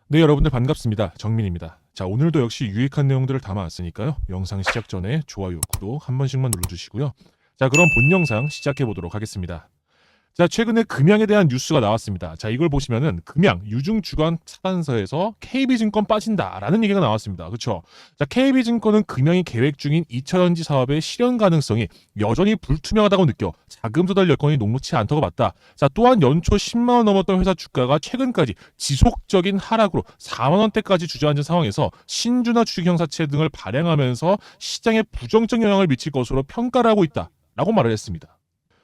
네, 여러분들 반갑습니다. 정민입니다. 자, 오늘도 역시 유익한 내용들을 담아왔으니까요. 영상 시작 전에 좋아요, 구독 한 번씩만 눌러주시고요. 자, 그럼 본 영상 시작해 보도록 하겠습니다. 자, 최근에 금양에 대한 뉴스가 나왔습니다. 자, 이걸 보시면은 금양 유증주간 차단서에서 KB증권 빠진다라는 얘기가 나왔습니다. 그렇죠? 자, KB증권은 금양이 계획 중인 2차전지 사업의 실현 가능성이 여전히 불투명하다고 느껴 자금 조달 여건이 녹록치 않다고 봤다. 자, 또한 연초 10만 원 넘었던 회사 주가가 최근까지 지속적인 하락으로 4만 원대까지 주저앉은 상황에서 신주나 주식형사채 등을 발행하면서 시장에 부정적 영향을 미칠 것으로 평가를 하고 있다라고 말을 했습니다.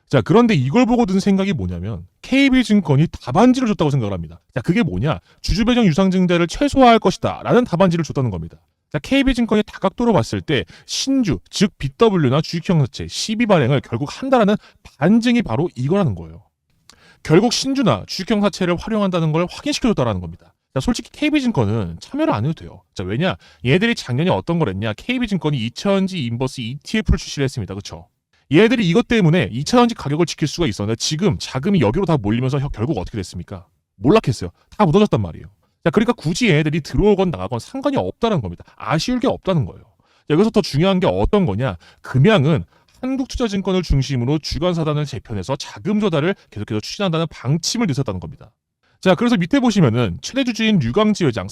자, 그런데 이걸 보고 든 생각이 뭐냐면 KB증권이 답안지를 줬다고 생각을 합니다. 자, 그게 뭐냐? 주주배정 유상증자를 최소화할 것이다 라는 답안지를 줬다는 겁니다. 자, KB증권이 다각도로 봤을 때 신주, 즉 BW나 주식형사채, CB 발행을 결국 한다라는 반증이 바로 이거라는 거예요. 결국 신주나 주식형사채를 활용한다는 걸 확인시켜줬다라는 겁니다. 자, 솔직히 KB증권은 참여를 안 해도 돼요. 자, 왜냐? 얘들이 작년에 어떤 걸 했냐? KB증권이 2차전지 인버스 ETF를 출시를 했습니다. 그쵸? 얘들이 이것 때문에 2차전지 가격을 지킬 수가 있었는데 지금 자금이 여기로 다 몰리면서 결국 어떻게 됐습니까? 몰락했어요. 다 무너졌단 말이에요. 자, 그러니까 굳이 얘들이 들어오건 나가건 상관이 없다는 겁니다. 아쉬울 게 없다는 거예요. 여기서 더 중요한 게 어떤 거냐? 금양은 한국투자증권을 중심으로 주간사단을 재편해서 자금 조달을 계속해서 추진한다는 방침을 내세웠다는 겁니다. 자, 그래서 밑에 보시면은 최대 주주인 류광지 회장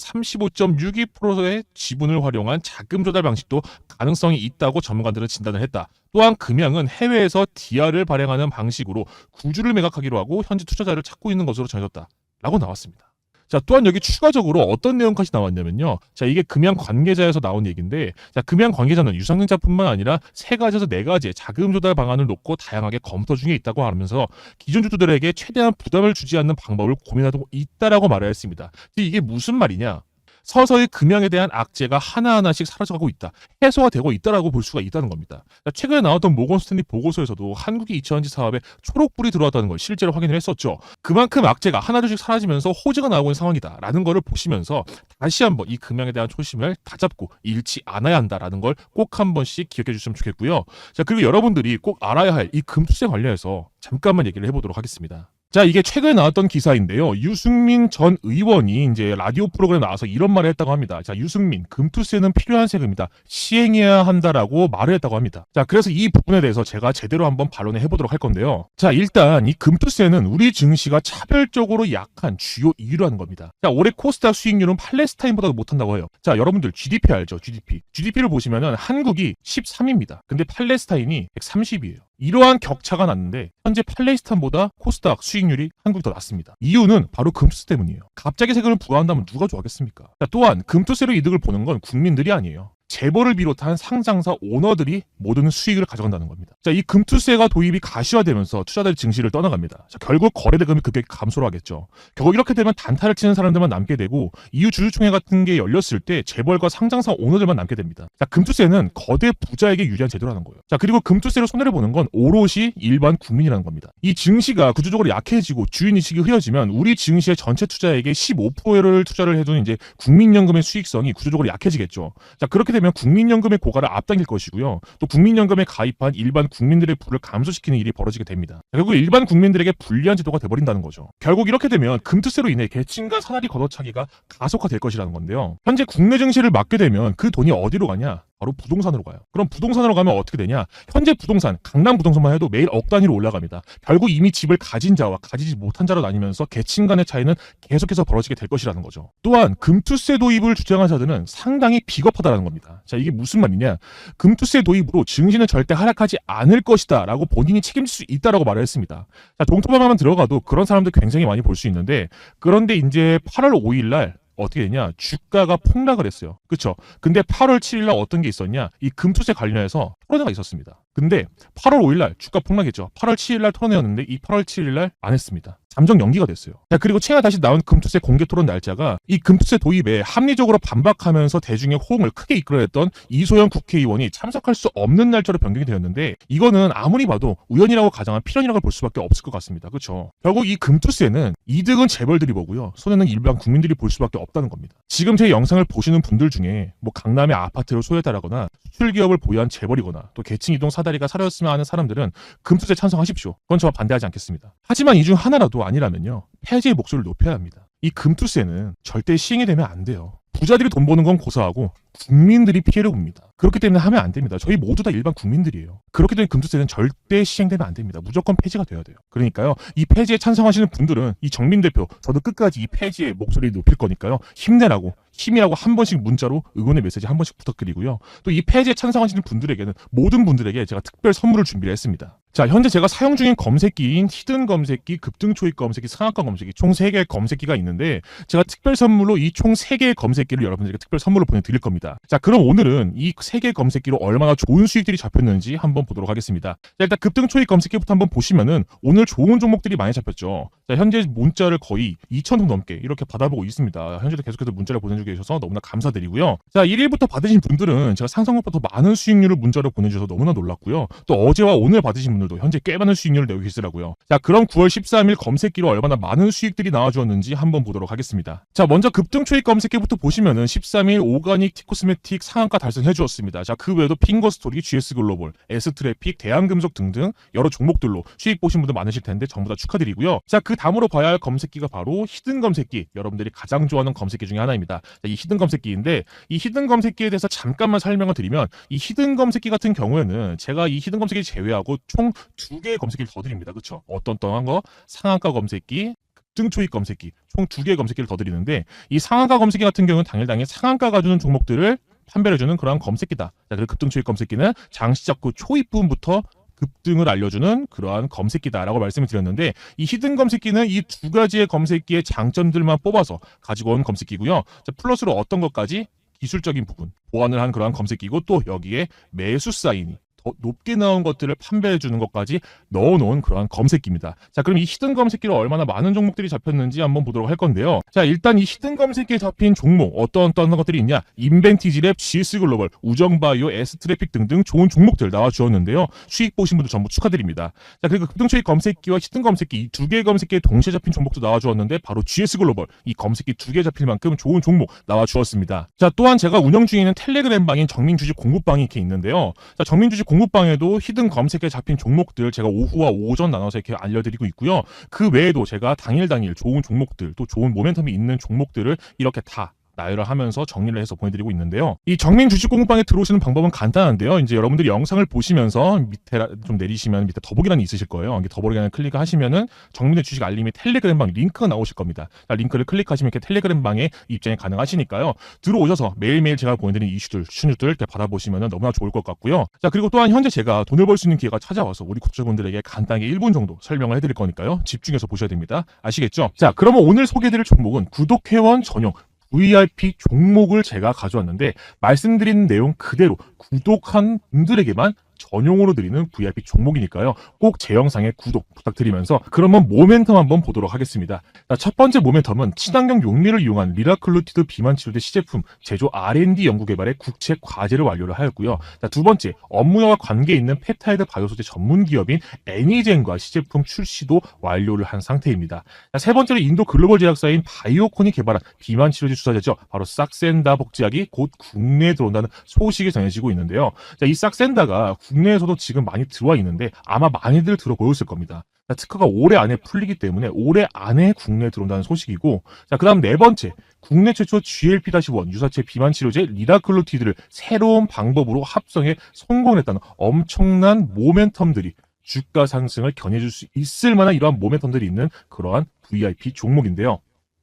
35.62%의 지분을 활용한 자금 조달 방식도 가능성이 있다고 전문가들은 진단을 했다. 또한 금양은 해외에서 DR을 발행하는 방식으로 구주를 매각하기로 하고 현재 투자자를 찾고 있는 것으로 전해졌다라고 나왔습니다. 자, 또한 여기 추가적으로 어떤 내용까지 나왔냐면요. 자, 이게 금양 관계자에서 나온 얘기인데, 자, 금양 관계자는 유상증자뿐만 아니라 3가지에서 4가지의 자금 조달 방안을 놓고 다양하게 검토 중에 있다고 하면서 기존 주주들에게 최대한 부담을 주지 않는 방법을 고민하고 있다라고 말을 했습니다. 이게 무슨 말이냐? 서서히 금양에 대한 악재가 하나하나씩 사라져가고 있다. 해소가 되고 있다라고 볼 수가 있다는 겁니다. 최근에 나왔던 모건 스탠리 보고서에서도 한국이 2차전지 사업에 초록불이 들어왔다는 걸 실제로 확인을 했었죠. 그만큼 악재가 하나둘씩 사라지면서 호재가 나오고 있는 상황이다라는 거를 보시면서 다시 한번 이 금양에 대한 초심을 다잡고 잃지 않아야 한다라는 걸 꼭 한 번씩 기억해 주시면 좋겠고요. 자, 그리고 여러분들이 꼭 알아야 할 이 금투세 관련해서 잠깐만 얘기를 해보도록 하겠습니다. 자, 이게 최근에 나왔던 기사인데요. 유승민 전 의원이 이제 라디오 프로그램에 나와서 이런 말을 했다고 합니다. 자, 유승민, 금투세는 필요한 세금이다. 시행해야 한다라고 말을 했다고 합니다. 자, 그래서 이 부분에 대해서 제가 제대로 한번 반론을 해보도록 할 건데요. 자, 일단 이 금투세는 우리 증시가 차별적으로 약한 주요 이유라는 겁니다. 자, 올해 코스닥 수익률은 팔레스타인보다도 못한다고 해요. 자, 여러분들 GDP 알죠? GDP. GDP를 보시면은 한국이 13입니다. 근데 팔레스타인이 130이에요. 이러한 격차가 났는데 현재 팔레스타인보다 코스닥 수익률이 한국이 더 낮습니다. 이유는 바로 금투세 때문이에요. 갑자기 세금을 부과한다면 누가 좋아하겠습니까? 자, 또한 금투세로 이득을 보는 건 국민들이 아니에요. 재벌을 비롯한 상장사 오너들이 모든 수익을 가져간다는 겁니다. 자, 이 금투세가 도입이 가시화되면서 투자자들 증시를 떠나갑니다. 자, 결국 거래대금이 급격히 감소를 하겠죠. 결국 이렇게 되면 단타를 치는 사람들만 남게 되고 이후 주주총회 같은 게 열렸을 때 재벌과 상장사 오너들만 남게 됩니다. 자, 금투세는 거대 부자에게 유리한 제도라는 거예요. 자, 그리고 금투세로 손해를 보는 건 오롯이 일반 국민이라는 겁니다. 이 증시가 구조적으로 약해지고 주인의식이 흐려지면 우리 증시의 전체 투자액의 15%를 투자를 해둔 이제 국민연금의 수익성이 구조적으로 약해지겠죠. 자, 그렇게 되면 국민연금의 고갈을 앞당길 것이고요. 또 국민연금에 가입한 일반 국민들의 부를 감소시키는 일이 벌어지게 됩니다. 결국 일반 국민들에게 불리한 제도가 돼버린다는 거죠. 결국 이렇게 되면 금투세로 인해 계층간 사다리 걷어차기가 가속화될 것이라는 건데요. 현재 국내 증시를 막게 되면 그 돈이 어디로 가냐? 바로 부동산으로 가요. 그럼 부동산으로 가면 어떻게 되냐? 현재 부동산, 강남 부동산만 해도 매일 억 단위로 올라갑니다. 결국 이미 집을 가진 자와 가지지 못한 자로 나뉘면서 계층 간의 차이는 계속해서 벌어지게 될 것이라는 거죠. 또한 금투세 도입을 주장한 자들은 상당히 비겁하다는 겁니다. 자, 이게 무슨 말이냐? 금투세 도입으로 증시는 절대 하락하지 않을 것이다 라고 본인이 책임질 수 있다라고 말을 했습니다. 자, 동토방만 들어가도 그런 사람들 굉장히 많이 볼 수 있는데 그런데 이제 8월 5일 날 어떻게 되냐? 주가가 폭락을 했어요. 그쵸? 근데 8월 7일 날 어떤 게 있었냐? 이 금투세 관련해서 토론회가 있었습니다. 근데 8월 5일 날 주가 폭락했죠. 8월 7일 날 토론회였는데 이 8월 7일 날 안 했습니다. 잠정 연기가 됐어요. 자, 그리고 최근에 다시 나온 금투세 공개 토론 날짜가 이 금투세 도입에 합리적으로 반박하면서 대중의 호응을 크게 이끌어냈던 이소연 국회의원이 참석할 수 없는 날짜로 변경이 되었는데 이거는 아무리 봐도 우연이라고 가정한 필연이라고 볼 수밖에 없을 것 같습니다. 그렇죠? 결국 이 금투세는 이득은 재벌들이 보고요. 손해는 일반 국민들이 볼 수밖에 없다는 겁니다. 지금 제 영상을 보시는 분들 중에 뭐 강남의 아파트를 소유했다라거나 수출 기업을 보유한 재벌이거나 또 계층 이동 사다리가 사려졌으면 하는 사람들은 금투세 찬성하십시오. 그건 저와 반대하지 않겠습니다. 하지만 이 중 하나라도 아니라면요. 폐지의 목소리를 높여야 합니다. 이 금투세는 절대 시행이 되면 안 돼요. 부자들이 돈 버는 건 고사하고 국민들이 피해를 봅니다. 그렇기 때문에 하면 안 됩니다. 저희 모두 다 일반 국민들이에요. 그렇기 때문에 금투세는 절대 시행되면 안 됩니다. 무조건 폐지가 돼야 돼요. 그러니까요. 이 폐지에 찬성하시는 분들은 이 정민 대표, 저도 끝까지 이 폐지의 목소리를 높일 거니까요. 힘내라고, 힘이라고 한 번씩 문자로 응원의 메시지 한 번씩 부탁드리고요. 또 이 폐지에 찬성하시는 분들에게는 모든 분들에게 제가 특별 선물을 준비를 했습니다. 자, 현재 제가 사용 중인 검색기인 히든 검색기, 급등 초입 검색기, 상한가 검색기 총 3개의 검색기가 있는데 제가 특별 선물로 이 총 3개의 검색기를 여러분들에게 특별 선물로 보내드릴 겁니다. 자, 그럼 오늘은 이 3개의 검색기로 얼마나 좋은 수익들이 잡혔는지 한번 보도록 하겠습니다. 자, 일단 급등 초입 검색기부터 한번 보시면은 오늘 좋은 종목들이 많이 잡혔죠. 자, 현재 문자를 거의 2,000통 넘게 이렇게 받아보고 있습니다. 현재도 계속해서 문자를 보내주고 계셔서 너무나 감사드리고요. 자, 1일부터 받으신 분들은 제가 상상보다 더 많은 수익률을 문자로 보내주셔서 너무나 놀랐고요. 또 어제와 오늘 받으신 분들도 현재 꽤 많은 수익률을 내고 계시더라고요. 자, 그럼 9월 13일 검색기로 얼마나 많은 수익들이 나와주었는지 한번 보도록 하겠습니다. 자, 먼저 급등 초입 검색기부터 보시면은 13일 오가닉, 티코스메틱 상한가 달성해 주었습니다. 자, 그 외에도 핑거스토리, GS글로벌, S트래픽, 대한금속 등등 여러 종목들로 수익 보신 분들 많으실 텐데 전부 다 축하드리고요. 자, 그 다음으로 봐야 할 검색기가 바로 히든 검색기, 여러분들이 가장 좋아하는 검색기 중에 하나입니다. 자, 이 히든 검색기인데 이 히든 검색기에 대해서 잠깐만 설명을 드리면 이 히든 검색기 같은 경우에는 제가 이 히든 검색기 제외하고 총 2개의 검색기를 더 드립니다. 그렇죠? 어떤 거 상한가 검색기, 급등 초입 검색기 총 2개의 검색기를 더 드리는데 이 상한가 검색기 같은 경우는 당일당일 상한가가 주는 종목들을 판별해 주는 그런 검색기다. 자, 그리고 급등 초입 검색기는 장 시작 후 초입 부분부터 급등을 알려주는 그러한 검색기다라고 말씀을 드렸는데 이 히든 검색기는 이 2가지의 검색기의 장점들만 뽑아서 가지고 온 검색기고요. 자, 플러스로 어떤 것까지 기술적인 부분 보완을 한 그러한 검색기고 또 여기에 매수 사인이 더 높게 나온 것들을 판별해주는 것까지 넣어놓은 그러한 검색기입니다. 자, 그럼 이 히든 검색기로 얼마나 많은 종목들이 잡혔는지 한번 보도록 할 건데요. 자, 일단 이 히든 검색기에 잡힌 종목 어떤 것들이 있냐? 인벤티지랩, GS글로벌, 우정바이오, S트래픽 등등 좋은 종목들 나와주었는데요. 수익 보신 분들 전부 축하드립니다. 자, 그리고 급등초입 검색기와 히든 검색기 이 2개의 검색기에 동시에 잡힌 종목도 나와주었는데 바로 GS글로벌 이 검색기 2개 잡힐 만큼 좋은 종목 나와주었습니다. 자, 또한 제가 운영 중에 있는 텔레그램방인 정민주식 공부방이 이렇게 있는데요. 자, 정민주식 공부방에도 히든 검색에 잡힌 종목들 제가 오후와 오전 나눠서 이렇게 알려드리고 있고요. 그 외에도 제가 당일 좋은 종목들 또 좋은 모멘텀이 있는 종목들을 이렇게 다 나열을 하면서 정리를 해서 보내드리고 있는데요. 이 정민 주식 공부방에 들어오시는 방법은 간단한데요. 이제 여러분들이 영상을 보시면서 밑에 좀 내리시면 밑에 더보기란이 있으실 거예요. 이게 더보기란을 클릭하시면은 정민의 주식 알림이 텔레그램방 링크가 나오실 겁니다. 자, 링크를 클릭하시면 이렇게 텔레그램방에 입장이 가능하시니까요. 들어오셔서 매일매일 제가 보내드리는 이슈들, 추뉴들 이렇게 받아보시면 너무나 좋을 것 같고요. 자, 그리고 또한 현재 제가 돈을 벌 수 있는 기회가 찾아와서 우리 구독자분들에게 간단하게 1분 정도 설명을 해드릴 거니까요. 집중해서 보셔야 됩니다. 아시겠죠? 자, 그러면 오늘 소개해드릴 종목은 구독회원 전용 VIP 종목을 제가 가져왔는데 말씀드린 내용 그대로 구독한 분들에게만 전용으로 드리는 VIP 종목이니까요. 꼭 제 영상에 구독 부탁드리면서 그러면 모멘텀 한번 보도록 하겠습니다. 자, 첫 번째 모멘텀은 친환경 용리를 이용한 리라클루티드 비만 치료제 시제품 제조 R&D 연구 개발의 국책 과제를 완료를 하였고요. 자, 두 번째 업무와 관계 있는 펩타이드 바이오 소재 전문 기업인 애니젠과 시제품 출시도 완료를 한 상태입니다. 자, 세 번째로 인도 글로벌 제약사인 바이오콘이 개발한 비만 치료제 주사제죠. 바로 싹센다 복제약이 곧 국내에 들어온다는 소식이 전해지고 있는데요. 자, 이 싹센다가 국내에서도 지금 많이 들어와 있는데 아마 많이들 들어보셨을 겁니다. 자, 특허가 올해 안에 풀리기 때문에 올해 안에 국내에 들어온다는 소식이고, 자, 그 다음 네 번째, 국내 최초 GLP-1 유사체 비만 치료제 리라클루티드를 새로운 방법으로 합성해 성공했다는 엄청난 모멘텀들이 주가 상승을 견해줄 수 있을 만한 이러한 모멘텀들이 있는 그러한 VIP 종목인데요.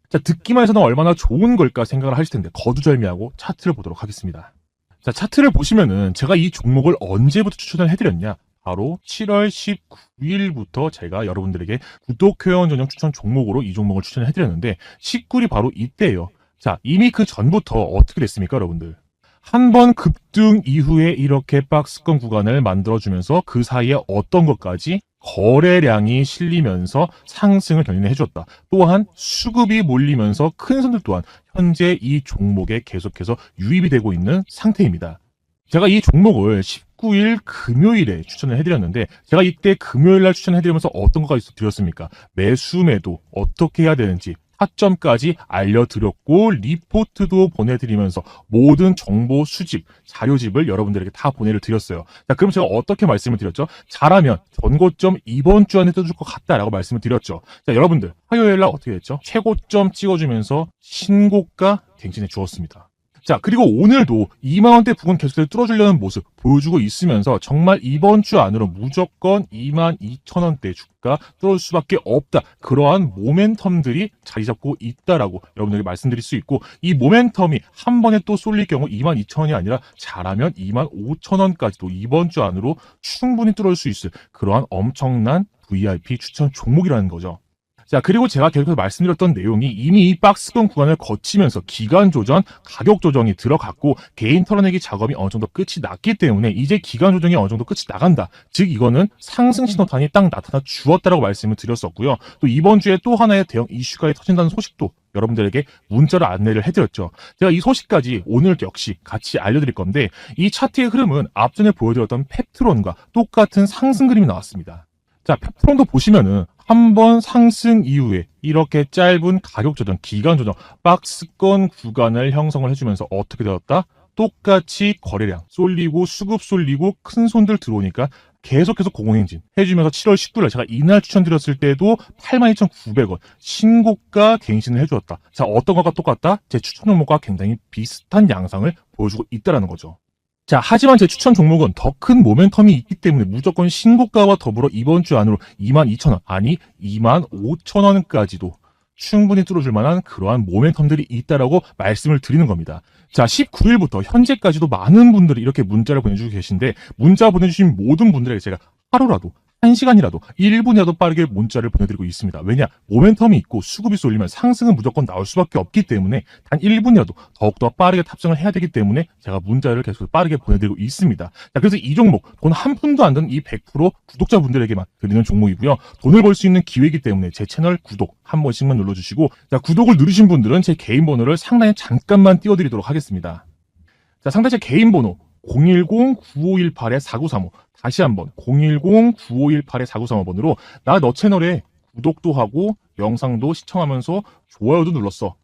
자, 듣기만 해서는 얼마나 좋은 걸까 생각을 하실 텐데 거두절미하고 차트를 보도록 하겠습니다. 자, 차트를 보시면은 제가 이 종목을 언제부터 추천을 해드렸냐? 바로 7월 19일부터 제가 여러분들에게 구독회원 전용 추천 종목으로 이 종목을 추천을 해드렸는데 19일이 바로 이때예요. 자, 이미 그 전부터 어떻게 됐습니까, 여러분들? 한 번 급등 이후에 이렇게 박스권 구간을 만들어주면서 그 사이에 어떤 것까지 거래량이 실리면서 상승을 견인해 줬다. 또한 수급이 몰리면서 큰 손들 또한 현재 이 종목에 계속해서 유입이 되고 있는 상태입니다. 제가 이 종목을 19일 금요일에 추천을 해드렸는데 제가 이때 금요일날 추천해드리면서 어떤 거가 있어 드렸습니까? 매수 매도 어떻게 해야 되는지 타점까지 알려드렸고 리포트도 보내드리면서 모든 정보 수집, 자료집을 여러분들에게 다 보내드렸어요. 자, 그럼 제가 어떻게 말씀을 드렸죠? 잘하면 전고점 이번 주 안에 떠줄 것 같다라고 말씀을 드렸죠. 자, 여러분들 화요일 날 어떻게 됐죠? 최고점 찍어주면서 신고가 갱신해 주었습니다. 자, 그리고 오늘도 2만원대 부근 계속해서 뚫어주려는 모습 보여주고 있으면서 정말 이번 주 안으로 무조건 22,000원대 주가 뚫을 수밖에 없다. 그러한 모멘텀들이 자리 잡고 있다라고 여러분들에게 말씀드릴 수 있고, 이 모멘텀이 한 번에 또 쏠릴 경우 22,000원이 아니라 잘하면 25,000원까지도 이번 주 안으로 충분히 뚫을 수 있을 그러한 엄청난 VIP 추천 종목이라는 거죠. 자, 그리고 제가 계속해서 말씀드렸던 내용이 이미 이 박스권 구간을 거치면서 기간 조정, 가격 조정이 들어갔고 개인 털어내기 작업이 어느 정도 끝이 났기 때문에 이제 기간 조정이 어느 정도 끝이 나간다. 즉 이거는 상승 신호탄이 딱 나타나 주었다라고 말씀을 드렸었고요. 또 이번 주에 또 하나의 대형 이슈가 터진다는 소식도 여러분들에게 문자로 안내를 해드렸죠. 제가 이 소식까지 오늘 역시 같이 알려드릴 건데, 이 차트의 흐름은 앞전에 보여드렸던 펩트론과 똑같은 상승 그림이 나왔습니다. 자, 펩트론도 보시면은 한번 상승 이후에 이렇게 짧은 가격 조정, 기간 조정, 박스권 구간을 형성을 해주면서 어떻게 되었다? 똑같이 거래량 쏠리고 수급 쏠리고 큰 손들 들어오니까 계속해서 공행진 해주면서 7월 19일 제가 이날 추천드렸을 때도 82,900원 신고가 갱신을 해주었다. 자, 어떤 것과 똑같다? 제 추천 종목과 굉장히 비슷한 양상을 보여주고 있다는 거죠. 자, 하지만 제 추천 종목은 더 큰 모멘텀이 있기 때문에 무조건 신고가와 더불어 이번 주 안으로 22,000원, 아니 25,000원까지도 충분히 뚫어줄 만한 그러한 모멘텀들이 있다라고 말씀을 드리는 겁니다. 자, 19일부터 현재까지도 많은 분들이 이렇게 문자를 보내주고 계신데, 문자 보내주신 모든 분들에게 제가 하루라도 1시간이라도 1분이라도 빠르게 문자를 보내드리고 있습니다. 왜냐? 모멘텀이 있고 수급이 쏠리면 상승은 무조건 나올 수밖에 없기 때문에 단 1분이라도 더욱더 빠르게 탑승을 해야 되기 때문에 제가 문자를 계속 빠르게 보내드리고 있습니다. 자, 그래서 이 종목 돈 한 푼도 안 드는 이 100% 구독자분들에게만 드리는 종목이고요. 돈을 벌 수 있는 기회이기 때문에 제 채널 구독 한 번씩만 눌러주시고, 자, 구독을 누르신 분들은 제 개인 번호를 상단에 잠깐만 띄워드리도록 하겠습니다. 자, 상단 제 개인 번호 010-9518-4935, 다시 한번 010-9518-4935번으로 나 너 채널에 구독도 하고 영상도 시청하면서 좋아요도 눌렀어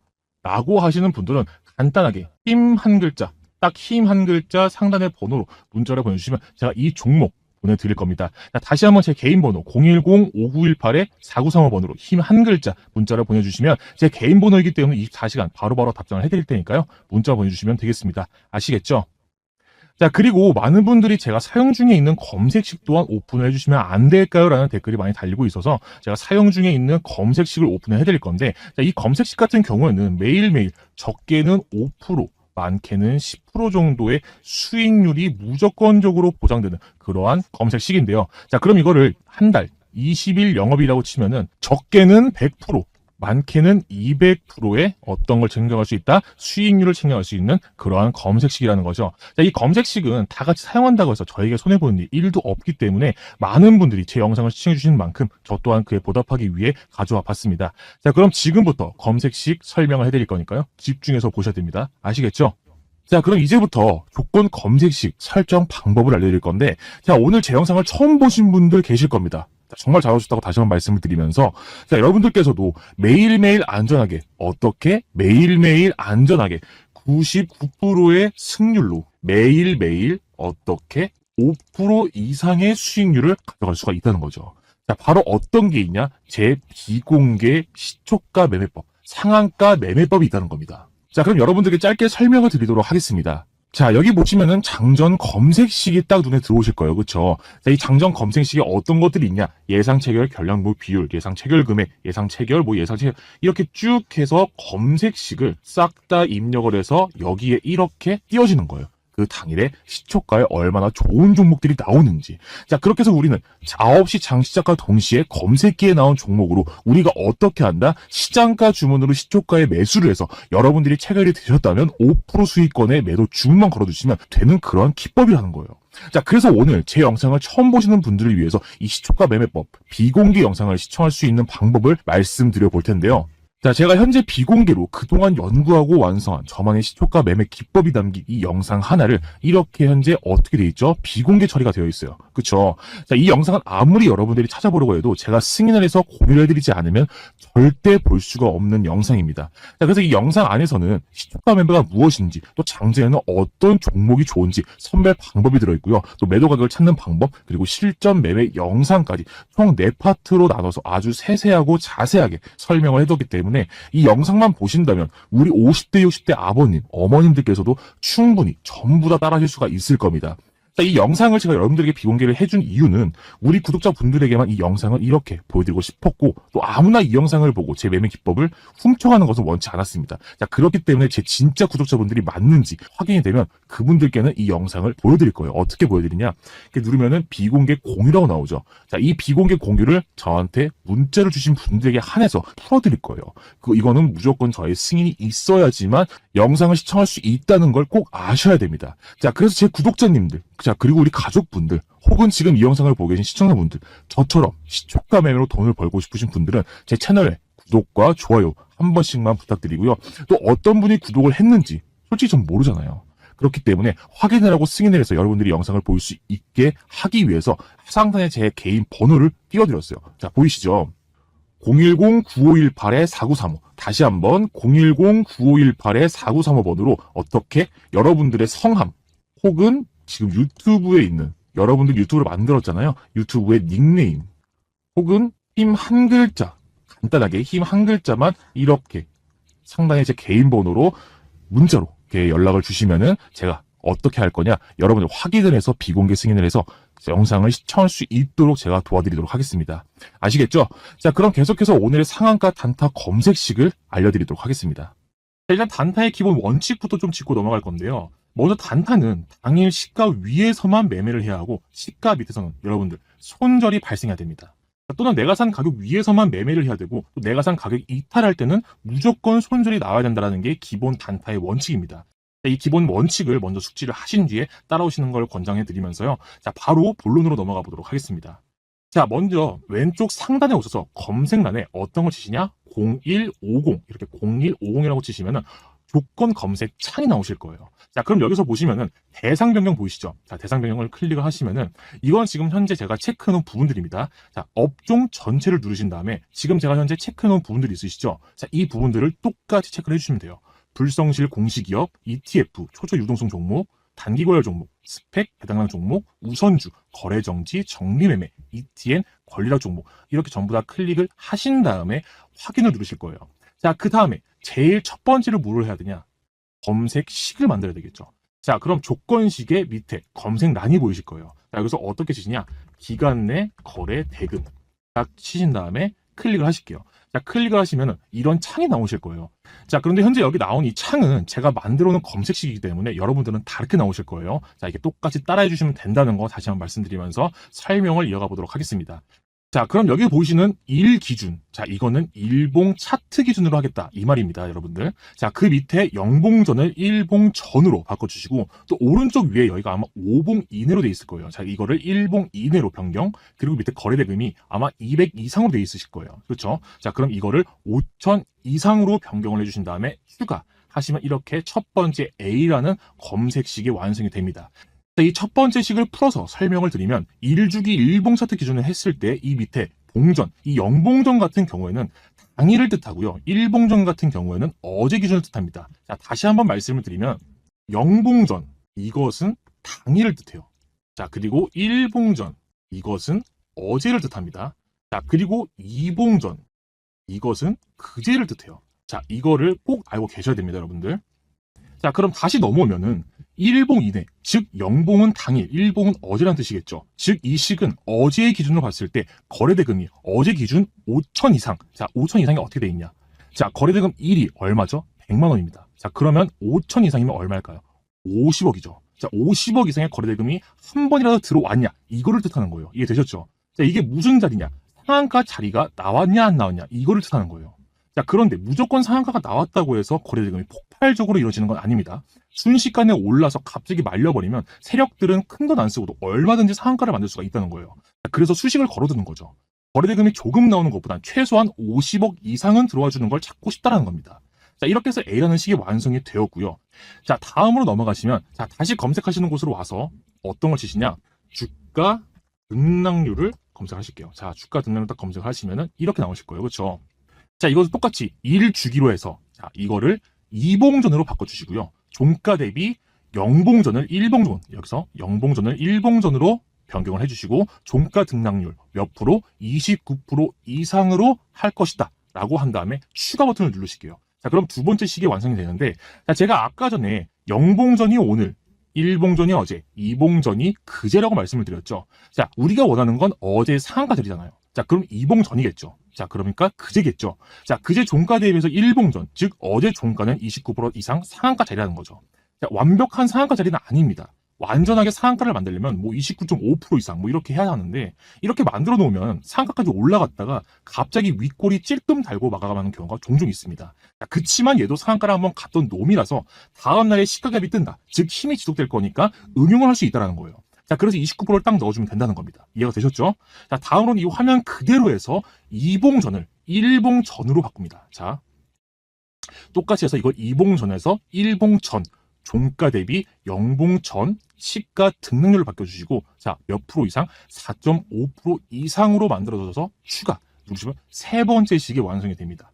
라고 하시는 분들은 간단하게 힘 한 글자, 딱 힘 한 글자 상단의 번호로 문자를 보내주시면 제가 이 종목 보내드릴 겁니다. 자, 다시 한번 제 개인 번호 010-5918-4935번으로 힘 한 글자 문자를 보내주시면 제 개인 번호이기 때문에 24시간 바로바로 답장을 해드릴 테니까요. 문자 보내주시면 되겠습니다. 아시겠죠? 자, 그리고 많은 분들이 제가 사용 중에 있는 검색식 또한 오픈을 해주시면 안 될까요? 라는 댓글이 많이 달리고 있어서 제가 사용 중에 있는 검색식을 오픈을 해드릴 건데, 자, 이 검색식 같은 경우에는 매일매일 적게는 5%, 많게는 10% 정도의 수익률이 무조건적으로 보장되는 그러한 검색식인데요. 자, 그럼 이거를 한 달 20일 영업이라고 치면은 적게는 100%, 많게는 200%의 어떤 걸 챙겨갈 수 있다? 수익률을 챙겨갈 수 있는 그러한 검색식이라는 거죠. 자, 이 검색식은 다 같이 사용한다고 해서 저에게 손해보는 일도 없기 때문에 많은 분들이 제 영상을 시청해주시는 만큼 저 또한 그에 보답하기 위해 가져와 봤습니다. 자, 그럼 지금부터 검색식 설명을 해드릴 거니까요. 집중해서 보셔야 됩니다. 아시겠죠? 자, 그럼 이제부터 조건 검색식 설정 방법을 알려드릴 건데, 자, 오늘 제 영상을 처음 보신 분들 계실 겁니다. 정말 잘하셨다고 다시 한번 말씀을 드리면서, 자, 여러분들께서도 매일매일 안전하게, 어떻게? 매일매일 안전하게 99%의 승률로 매일매일 어떻게? 5% 이상의 수익률을 가져갈 수가 있다는 거죠. 자, 바로 어떤 게 있냐? 제 비공개 시초가 매매법, 상한가 매매법이 있다는 겁니다. 자, 그럼 여러분들께 짧게 설명을 드리도록 하겠습니다. 자, 여기 보시면은 장전 검색식이 딱 눈에 들어오실 거예요. 그쵸? 자, 이 장전 검색식에 어떤 것들이 있냐? 예상 체결 결량부 비율, 예상 체결 금액, 예상 체결, 예상 체결, 이렇게 쭉 해서 검색식을 싹 다 입력을 해서 여기에 이렇게 띄워지는 거예요. 그 당일에 시초가에 얼마나 좋은 종목들이 나오는지. 자, 그렇게 해서 우리는 자업시 장 시작과 동시에 검색기에 나온 종목으로 우리가 어떻게 한다? 시장가 주문으로 시초가에 매수를 해서 여러분들이 체결이 되셨다면 5% 수익권에 매도 주문만 걸어주시면 되는 그러한 기법이라는 거예요. 자, 그래서 오늘 제 영상을 처음 보시는 분들을 위해서 이 시초가 매매법 비공개 영상을 시청할 수 있는 방법을 말씀드려 볼 텐데요. 자, 제가 현재 비공개로 그동안 연구하고 완성한 저만의 시초가 매매 기법이 담긴 이 영상 하나를 이렇게 현재 어떻게 돼 있죠? 비공개 처리가 되어 있어요. 그쵸? 자, 이 영상은 아무리 여러분들이 찾아보려고 해도 제가 승인을 해서 공유를 해드리지 않으면 절대 볼 수가 없는 영상입니다. 자, 그래서 이 영상 안에서는 시초가 매매가 무엇인지, 또 장중에는 어떤 종목이 좋은지 선별 방법이 들어있고요. 또 매도 가격을 찾는 방법, 그리고 실전 매매 영상까지 총 4파트로 나눠서 아주 세세하고 자세하게 설명을 해뒀기 때문에 이 영상만 보신다면 우리 50대, 60대 아버님, 어머님들께서도 충분히 전부 다 따라하실 수가 있을 겁니다. 자, 이 영상을 제가 여러분들에게 비공개를 해준 이유는 우리 구독자분들에게만 이 영상을 이렇게 보여드리고 싶었고, 또 아무나 이 영상을 보고 제 매매 기법을 훔쳐가는 것은 원치 않았습니다. 자, 그렇기 때문에 제 진짜 구독자분들이 맞는지 확인이 되면 그분들께는 이 영상을 보여드릴 거예요. 어떻게 보여드리냐? 이렇게 누르면은 비공개 공유라고 나오죠. 자, 이 비공개 공유를 저한테 문자를 주신 분들에게 한해서 풀어드릴 거예요. 이거는 무조건 저의 승인이 있어야지만 영상을 시청할 수 있다는 걸 꼭 아셔야 됩니다. 자, 그래서 제 구독자님들, 자, 그리고 우리 가족분들, 혹은 지금 이 영상을 보고 계신 시청자분들, 저처럼 시초가 매매로 돈을 벌고 싶으신 분들은 제 채널에 구독과 좋아요 한 번씩만 부탁드리고요. 또 어떤 분이 구독을 했는지 솔직히 전 모르잖아요. 그렇기 때문에 확인을 하고 승인을 해서 여러분들이 영상을 볼 수 있게 하기 위해서 상단에 제 개인 번호를 띄워드렸어요. 자, 보이시죠? 010-9518-4935. 다시 한번 010-9518-4935번으로 어떻게 여러분들의 성함 혹은 지금 유튜브에 있는 여러분들 유튜브를 만들었잖아요. 유튜브의 닉네임 혹은 힘 한 글자, 간단하게 힘 한 글자만 이렇게 상단에 제 개인 번호로 문자로 이렇게 연락을 주시면은 제가 어떻게 할 거냐, 여러분들 확인을 해서 비공개 승인을 해서 영상을 시청할 수 있도록 제가 도와드리도록 하겠습니다. 아시겠죠? 자, 그럼 계속해서 오늘의 상한가 단타 검색식을 알려드리도록 하겠습니다. 자, 일단 단타의 기본 원칙부터 좀 짚고 넘어갈 건데요. 먼저 단타는 당일 시가 위에서만 매매를 해야 하고, 시가 밑에서는 여러분들 손절이 발생해야 됩니다. 또는 내가 산 가격 위에서만 매매를 해야 되고, 또 내가 산 가격 이탈할 때는 무조건 손절이 나와야 된다는 게 기본 단타의 원칙입니다. 이 기본 원칙을 먼저 숙지를 하신 뒤에 따라오시는 걸 권장해 드리면서요. 자, 바로 본론으로 넘어가 보도록 하겠습니다. 자, 먼저 왼쪽 상단에 오셔서 검색란에 어떤 걸 치시냐? 0150, 이렇게 0150이라고 치시면은 조건 검색 창이 나오실 거예요. 자, 그럼 여기서 보시면은 대상 변경 보이시죠? 자, 대상 변경을 클릭을 하시면은 이건 지금 현재 제가 체크해 놓은 부분들입니다. 자, 업종 전체를 누르신 다음에 지금 제가 현재 체크해 놓은 부분들이 있으시죠? 자, 이 부분들을 똑같이 체크를 해주시면 돼요. 불성실 공시기업, ETF, 초저 유동성 종목, 단기거래 종목, 스펙, 배당량 종목, 우선주, 거래정지, 정리매매, ETN, 권리락 종목, 이렇게 전부 다 클릭을 하신 다음에 확인을 누르실 거예요. 자, 그 다음에 제일 첫 번째로 뭐를 해야 되냐? 검색식을 만들어야 되겠죠. 자, 그럼 조건식의 밑에 검색란이 보이실 거예요. 자, 여기서 어떻게 치시냐? 기간 내 거래 대금 딱 치신 다음에 클릭을 하실게요. 자, 클릭을 하시면 이런 창이 나오실 거예요. 자, 그런데 현재 여기 나온 이 창은 제가 만들어 놓은 검색식이기 때문에 여러분들은 다르게 나오실 거예요. 자, 이게 똑같이 따라해 주시면 된다는 거 다시 한번 말씀드리면서 설명을 이어가 보도록 하겠습니다. 자, 그럼 여기 보이시는 일 기준. 자, 이거는 일봉 차트 기준으로 하겠다. 이 말입니다, 여러분들. 자, 그 밑에 영봉전을 일봉전으로 바꿔주시고, 또 오른쪽 위에 여기가 아마 5봉 이내로 돼 있을 거예요. 자, 이거를 1봉 이내로 변경, 그리고 밑에 거래대금이 아마 200 이상으로 돼 있으실 거예요. 그렇죠? 자, 그럼 이거를 5,000 이상으로 변경을 해주신 다음에 추가 하시면 이렇게 첫 번째 A라는 검색식이 완성이 됩니다. 이 첫 번째 식을 풀어서 설명을 드리면, 1주기 일봉 차트 기준을 했을 때 이 밑에 봉전, 이 영봉전 같은 경우에는 당일을 뜻하고요. 일봉전 같은 경우에는 어제 기준을 뜻합니다. 자, 다시 한번 말씀을 드리면 영봉전, 이것은 당일을 뜻해요. 자, 그리고 일봉전, 이것은 어제를 뜻합니다. 자, 그리고 이봉전, 이것은 그제를 뜻해요. 자, 이거를 꼭 알고 계셔야 됩니다, 여러분들. 자, 그럼 다시 넘어오면은 일봉 이내, 즉 영봉은 당일, 일봉은 어제란 뜻이겠죠. 즉 이 식은 어제의 기준으로 봤을 때 거래대금이 어제 기준 5,000 이상. 자, 5,000 이상이 어떻게 돼 있냐? 자, 거래대금 1이 얼마죠? 100만 원입니다. 자, 그러면 5,000 이상이면 얼마일까요? 50억이죠. 자, 50억 이상의 거래대금이 한 번이라도 들어왔냐? 이거를 뜻하는 거예요. 이해되셨죠? 자, 이게 무슨 자리냐? 상한가 자리가 나왔냐 안 나왔냐? 이거를 뜻하는 거예요. 자, 그런데 무조건 상한가가 나왔다고 해서 거래대금이 폭발적으로 이루어지는 건 아닙니다. 순식간에 올라서 갑자기 말려버리면 세력들은 큰 돈 안 쓰고도 얼마든지 상한가를 만들 수가 있다는 거예요. 그래서 수식을 걸어두는 거죠. 거래대금이 조금 나오는 것보단 최소한 50억 이상은 들어와 주는 걸 찾고 싶다라는 겁니다. 자, 이렇게 해서 A라는 식이 완성이 되었고요. 자, 다음으로 넘어가시면, 자, 다시 검색하시는 곳으로 와서 어떤 걸 치시냐? 주가 등락률을 검색하실게요. 자, 주가 등락률 딱 검색하시면은 이렇게 나오실 거예요. 그렇죠? 자, 이것도 똑같이 1주기로 해서, 자, 이거를 이봉전으로 바꿔주시고요. 종가 대비 영봉전을 일봉전, 여기서 영봉전을 일봉전으로 변경을 해주시고, 종가 등락률 몇 프로? 29% 이상으로 할 것이다 라고 한 다음에 추가 버튼을 누르실게요. 자, 그럼 두 번째 식이 완성이 되는데, 자, 제가 아까 전에 영봉전이 오늘, 일봉전이 어제, 이봉전이 그제라고 말씀을 드렸죠. 자, 우리가 원하는 건 어제 상한가 자리잖아요. 자, 그럼 이봉전이겠죠. 자, 그러니까 그제겠죠. 자, 그제 종가 대비해서 일봉전, 즉 어제 종가는 29% 이상 상한가 자리라는 거죠. 자, 완벽한 상한가 자리는 아닙니다. 완전하게 상한가를 만들려면 뭐 29.5% 이상 뭐 이렇게 해야 하는데, 이렇게 만들어 놓으면 상한가까지 올라갔다가 갑자기 윗골이 찔끔 달고 마감하는 경우가 종종 있습니다. 자, 그치만 얘도 상한가를 한번 갔던 놈이라서 다음날에 시가갭이 뜬다, 즉 힘이 지속될 거니까 응용을 할 수 있다는 거예요. 자, 그래서 29%를 딱 넣어주면 된다는 겁니다. 이해가 되셨죠? 자, 다음으로는 이 화면 그대로 해서 이봉전을 일봉전으로 바꿉니다. 자, 똑같이 해서 이걸 이봉전에서 일봉전, 종가 대비 영봉전, 시가 등락률을 바꿔주시고, 자, 몇 프로 이상? 4.5% 이상으로 만들어져서 추가 누르시면 세 번째 식이 완성이 됩니다.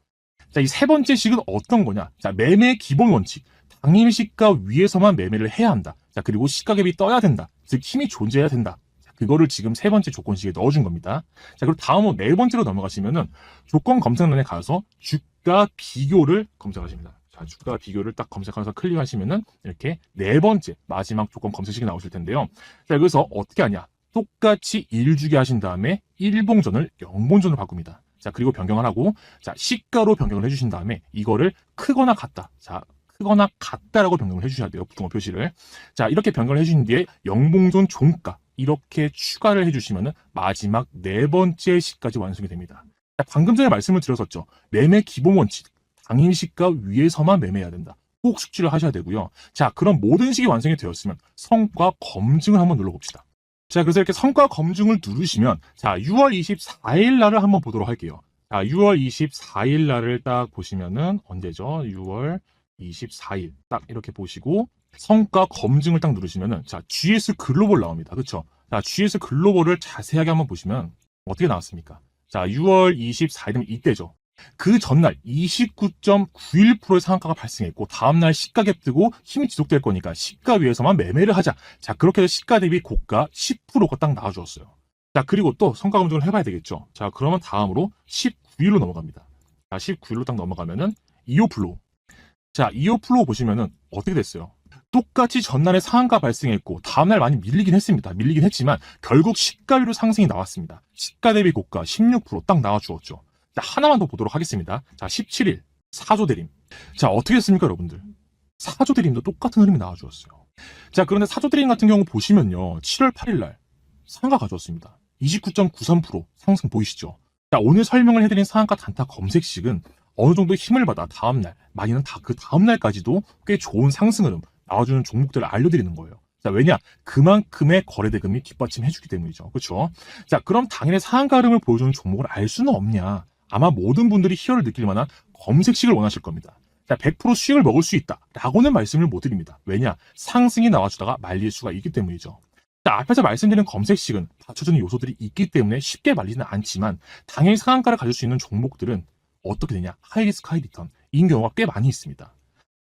자, 이 세 번째 식은 어떤 거냐? 자, 매매 기본 원칙. 당일 시가 위에서만 매매를 해야 한다. 자, 그리고 시가갭이 떠야 된다. 즉, 힘이 존재해야 된다. 자, 그거를 지금 세 번째 조건식에 넣어준 겁니다. 자, 그리고 다음으로 네 번째로 넘어가시면은 조건 검색란에 가서 주가 비교를 검색하십니다. 자, 주가 비교를 딱 검색하면서 클릭하시면은 이렇게 네 번째 마지막 조건 검색식이 나오실 텐데요. 자, 여기서 어떻게 하냐? 똑같이 1주기 하신 다음에 일봉전을 영봉전으로 바꿉니다. 자, 그리고 변경을 하고, 자, 시가로 변경을 해주신 다음에 이거를 크거나 같다. 자, 크거나 같다라고 변경을 해주셔야 돼요. 부등호 표시를. 자, 이렇게 변경을 해주신 뒤에 영봉전 종가 이렇게 추가를 해주시면은 마지막 네 번째 식까지 완성이 됩니다. 자, 방금 전에 말씀을 드렸었죠. 매매 기본 원칙. 당일 시가 위에서만 매매해야 된다. 꼭 숙지를 하셔야 되고요. 자, 그럼 모든 식이 완성이 되었으면 성과 검증을 한번 눌러봅시다. 자, 그래서 이렇게 성과 검증을 누르시면, 자, 6월 24일 날을 한번 보도록 할게요. 자, 6월 24일 날을 딱 보시면은 언제죠? 6월 24일 딱 이렇게 보시고 성과 검증을 딱 누르시면은, 자, GS 글로벌 나옵니다. 그렇죠? 자, GS 글로벌을 자세하게 한번 보시면 어떻게 나왔습니까? 자, 6월 24일이면 이때죠. 그 전날 29.91%의 상한가가 발생했고, 다음날 시가갭 뜨고 힘이 지속될 거니까 시가 위에서만 매매를 하자. 자, 그렇게 해서 시가 대비 고가 10%가 딱 나와주었어요. 자, 그리고 또 성과 검증을 해봐야 되겠죠. 자, 그러면 다음으로 19일로 넘어갑니다. 자, 19일로 딱 넘어가면은 이오플로우. 자, 이오플로우 보시면은 어떻게 됐어요? 똑같이 전날에 상한가 발생했고 다음날 많이 밀리긴 했습니다. 밀리긴 했지만 결국 시가 위로 상승이 나왔습니다. 시가 대비 고가 16% 나와 주었죠. 자, 하나만 더 보도록 하겠습니다. 자, 17일 사조대림. 자, 어떻게 했습니까, 여러분들? 사조대림도 똑같은 흐름이 나와 주었어요. 자, 그런데 사조대림 같은 경우 보시면요, 7월 8일 날 상한가 가져왔습니다. 29.93% 상승 보이시죠? 자, 오늘 설명을 해드린 상한가 단타 검색식은 어느 정도 힘을 받아 다음날, 많이는 다 그 다음날까지도 꽤 좋은 상승 흐름 나와주는 종목들을 알려드리는 거예요. 자, 왜냐? 그만큼의 거래대금이 뒷받침해주기 때문이죠. 그렇죠? 자, 그럼 당연히 상한가 흐름을 보여주는 종목을 알 수는 없냐? 아마 모든 분들이 희열을 느낄 만한 검색식을 원하실 겁니다. 자, 100% 수익을 먹을 수 있다 라고는 말씀을 못 드립니다. 왜냐? 상승이 나와주다가 말릴 수가 있기 때문이죠. 자, 앞에서 말씀드린 검색식은 받쳐주는 요소들이 있기 때문에 쉽게 말리지는 않지만, 당연히 상한가를 가질 수 있는 종목들은 어떻게 되냐? 하이리스크 하이리턴인 경우가 꽤 많이 있습니다.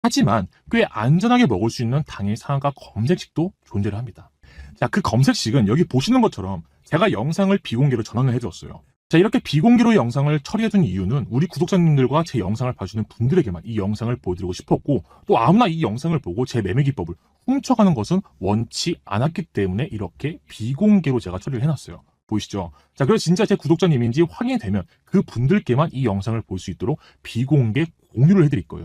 하지만 꽤 안전하게 먹을 수 있는 당일 상한가 검색식도 존재를 합니다. 자, 그 검색식은 여기 보시는 것처럼 제가 영상을 비공개로 전환을 해주었어요. 자, 이렇게 비공개로 영상을 처리해준 이유는 우리 구독자님들과 제 영상을 봐주는 분들에게만 이 영상을 보여드리고 싶었고, 또 아무나 이 영상을 보고 제 매매 기법을 훔쳐가는 것은 원치 않았기 때문에 이렇게 비공개로 제가 처리를 해놨어요. 보이시죠? 자, 그래서 진짜 제 구독자님인지 확인이 되면 그 분들께만 이 영상을 볼 수 있도록 비공개 공유를 해드릴 거예요.